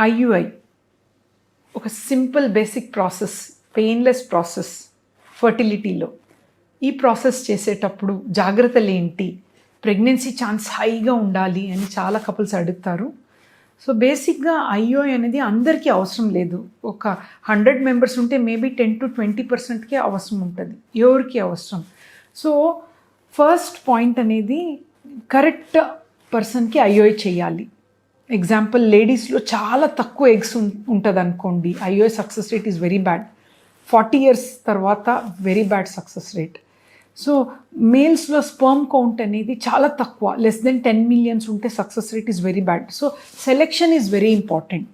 IUI ఒక simple basic process, painless process ఫర్టిలిటీలో. ఈ ప్రాసెస్ చేసేటప్పుడు జాగ్రత్తలు ఏంటి, ప్రెగ్నెన్సీ ఛాన్స్ హైగా ఉండాలి అని చాలా కపుల్స్ అడుగుతారు. సో బేసిక్గా ఐయుఐ అనేది అందరికీ అవసరం లేదు. ఒక 100 మెంబర్స్ ఉంటే మేబీ 10 to 20%కే అవసరం ఉంటుంది, ఎవరికి అవసరం. సో ఫస్ట్ పాయింట్ అనేది కరెక్ట్ పర్సన్కి ఐయుఐ చేయాలి. ఎగ్జాంపుల్ లేడీస్లో చాలా తక్కువ ఎగ్స్ ఉంటుంది అనుకోండి, IUI success rate is very bad. 40 years తర్వాత very bad success rate. So మేల్స్లో స్పర్మ్ కౌంట్ అనేది చాలా తక్కువ, లెస్ దెన్ 10 million ఉంటే success rate is very bad. So selection is very important.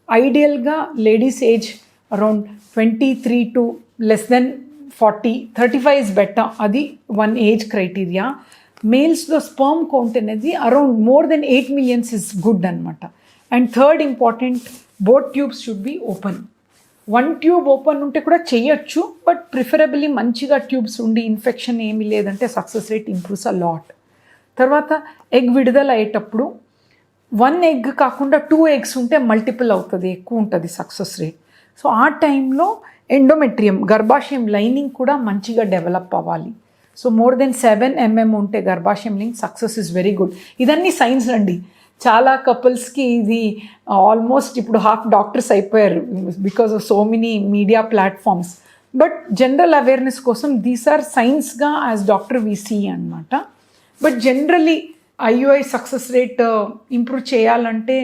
ఐడియల్గా ladies age around 23 to less than 40, 35 is better. అది one age criteria. మేల్స్లో sperm count అనేది around more than 8 million is good అనమాట. And third important, both tubes should be open. One tube open ఉంటే కూడా చేయొచ్చు, but preferably మంచిగా tubes ఉండి infection ఏమీ లేదంటే success rate improves a lot. తర్వాత ఎగ్ విడుదల అయ్యేటప్పుడు 1 egg కాకుండా 2 eggs ఉంటే మల్టిపుల్ అవుతుంది, ఎక్కువ ఉంటుంది సక్సెస్ రేట్. సో ఆ టైంలో ఎండోమెట్రియం, గర్భాశయం లైనింగ్ కూడా మంచిగా డెవలప్ అవ్వాలి. సో మోర్ దెన్ 7 mm ఉంటే గర్భాశయం lining success is very good. ఇదన్నీ సైన్స్ అండి. చాలా కపుల్స్కి ఇది ఆల్మోస్ట్ ఇప్పుడు హాఫ్ డాక్టర్స్ అయిపోయారు because of so many media platforms. But general awareness కోసం దీస్ ఆర్ సైన్స్గా యాజ్ డాక్టర్ వి సీ అనమాట. But generally IUI success rate improve చేయాలంటే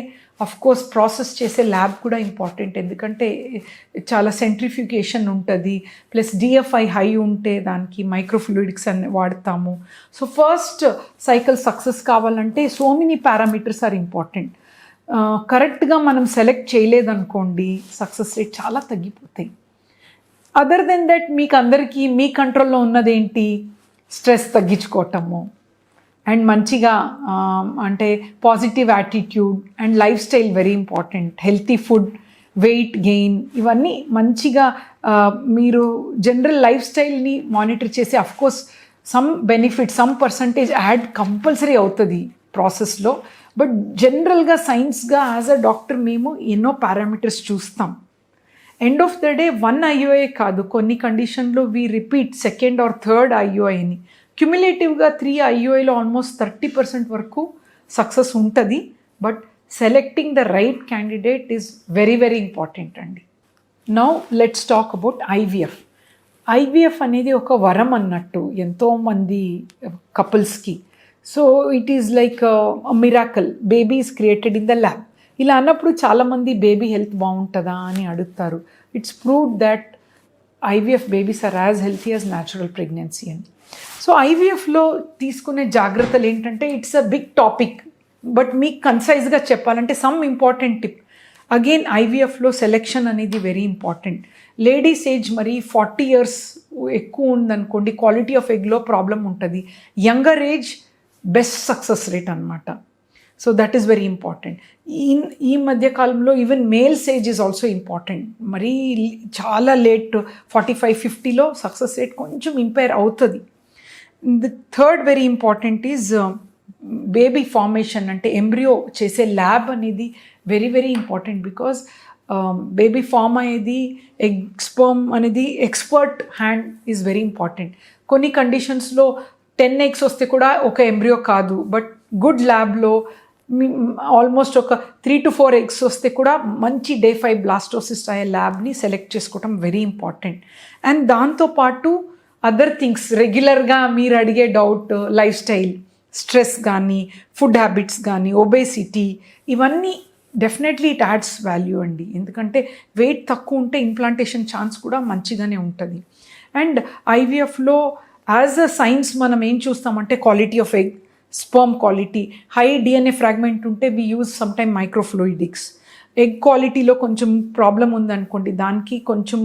కోర్స్ ప్రాసెస్ చేసే ల్యాబ్ కూడా ఇంపార్టెంట్. ఎందుకంటే చాలా సెంట్రిఫ్యూగేషన్ ఉంటుంది, ప్లస్ డిఎఫ్ఐ హై ఉంటే దానికి మైక్రోఫ్లూయిడిక్స్ అని వాడతాము. సో ఫస్ట్ సైకిల్ సక్సెస్ కావాలంటే so many parameters are important. కరెక్ట్గా మనం సెలెక్ట్ చేయలేదనుకోండి సక్సెస్ రేట్ చాలా తగ్గిపోతాయి. అదర్ దెన్ దట్ మీకు అందరికీ మీ కంట్రోల్లో ఉన్నదేంటి, స్ట్రెస్ తగ్గించుకోవటము అండ్ మంచిగా అంటే positive attitude and life style very important. Healthy food, weight gain, ఇవన్నీ మంచిగా మీరు జనరల్ లైఫ్ స్టైల్ని మానిటర్ చేసి of course some benefit, some percentage add compulsory అవుతుంది ప్రాసెస్లో. బట్ జనరల్గా సైన్స్గా యాజ్ అ డాక్టర్ మేము ఎన్నో పారామీటర్స్ చూస్తాం. End of the day 1 IUI కాదు, కొన్ని కండిషన్లో we repeat 2nd or 3rd ఐయుఐని. క్యుములేటివ్గా 3 ఐయుఐలో ఆల్మోస్ట్ 30% వరకు సక్సెస్ ఉంటుంది. But selecting the right candidate is very very important అండి. Now let's talk about IVF. IVF అనేది ఒక వరం అన్నట్టు ఎంతోమంది కపుల్స్కి. So it is like miracle, baby is created in the lab. ఇలా అన్నప్పుడు చాలామంది బేబీ హెల్త్ బాగుంటుందా అని అడుగుతారు. It's proved that IVF babies are as healthy as natural pregnancy అని. సో ఐవిఎఫ్లో తీసుకునే జాగ్రత్తలు ఏంటంటే it's a big topic, but మీకు కన్సైజ్గా చెప్పాలంటే సమ్ ఇంపార్టెంట్ టిప్. అగైన్ ఐవిఎఫ్లో సెలెక్షన్ అనేది వెరీ ఇంపార్టెంట్. లేడీస్ ఏజ్ మరి 40 years ఎక్కువ ఉందనుకోండి, క్వాలిటీ ఆఫ్ ఎగ్లో ప్రాబ్లం ఉంటుంది. Younger age best success rate అనమాట. So that is very important. ఈ మధ్యకాలంలో even males age is also important. మరీ చాలా లేట్ 45-50లో సక్సెస్ రేట్ కొంచెం ఇంపైర్ అవుతుంది. The third very important is baby formation, అంటే ఎంబ్రియో చేసే ల్యాబ్ అనేది very very important. Because baby form అయ్యేది, ఎగ్ స్పర్మ్ అనేది expert hand is very important. కొన్ని కండిషన్స్లో 10 eggs వస్తే కూడా ఒక ఎంబ్రియో కాదు, బట్ గుడ్ ల్యాబ్లో ఆల్మోస్ట్ ఒక 3 to 4 eggs వస్తే కూడా మంచి Day 5 బ్లాస్టోసిస్ట్ అయ్యే ల్యాబ్ని సెలెక్ట్ చేసుకోవటం వెరీ ఇంపార్టెంట్. అండ్ దాంతోపాటు అదర్ థింగ్స్ రెగ్యులర్గా మీరు అడిగే డౌట్, లైఫ్ స్టైల్, స్ట్రెస్ కానీ, ఫుడ్ హ్యాబిట్స్ కానీ, ఒబేసిటీ, ఇవన్నీ డెఫినెట్లీ ఇట్ యాడ్స్ వాల్యూ అండి. ఎందుకంటే వెయిట్ తక్కువ ఉంటే ఇంప్లాంటేషన్ ఛాన్స్ కూడా మంచిగానే ఉంటుంది. అండ్ ఐవిఎఫ్లో యాజ్ అ సైన్స్ మనం ఏం చూస్తామంటే quality of egg, sperm quality, high DNA fragment ఉంటే we use some time microfluidics. Egg క్వాలిటీలో కొంచెం ప్రాబ్లం ఉందనుకోండి, దానికి కొంచెం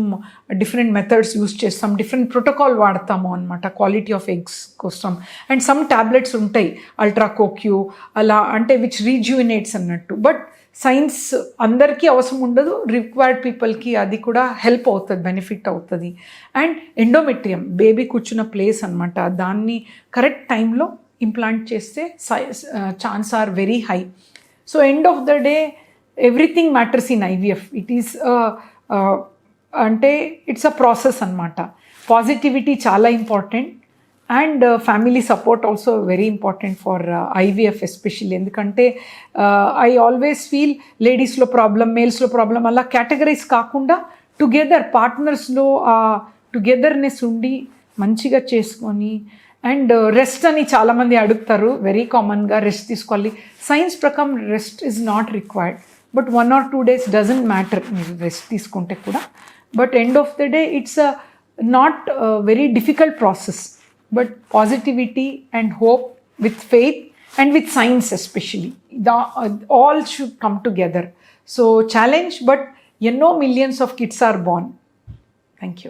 డిఫరెంట్ మెథడ్స్ యూజ్ చేస్తాం, డిఫరెంట్ ప్రోటోకాల్ వాడతాము అనమాట క్వాలిటీ ఆఫ్ ఎగ్స్ కోసం. అండ్ సమ్ ట్యాబ్లెట్స్ ఉంటాయి అల్ట్రాకోక్యూ అలా, అంటే విచ్ రీజ్యూనేట్స్ అన్నట్టు. బట్ సైన్స్ అందరికీ అవసరం ఉండదు, రిక్వైర్డ్ పీపుల్కి అది కూడా హెల్ప్ అవుతుంది, బెనిఫిట్ అవుతుంది. అండ్ ఎండోమెట్రియం బేబీ కూర్చున్న ప్లేస్ అనమాట, దాన్ని కరెక్ట్ టైంలో ఇంప్లాంట్ చేస్తే chance are very high. So end of the day everything matters in IVF. It is అంటే ఇట్స్ అ ప్రాసెస్ అనమాట. పాజిటివిటీ చాలా important and family support also very important for IVF especially. ఎందుకంటే I always feel లేడీస్లో problem, మేల్స్లో problem అలా categorize కాకుండా together పార్ట్నర్స్లో togetherness ఉండి మంచిగా చేసుకొని, అండ్ రెస్ట్ అని చాలామంది అడుగుతారు, వెరీ కామన్గా రెస్ట్ తీసుకోవాలి. సైన్స్ ప్రకారం rest is not required, but 1 or 2 days doesn't matter మీరు రెస్ట్ తీసుకుంటే కూడా. But end of the day it's not very difficult process, but positivity and hope with faith and with science especially all should come together. So challenge, but ఎన్నో millions of kids are born. Thank you.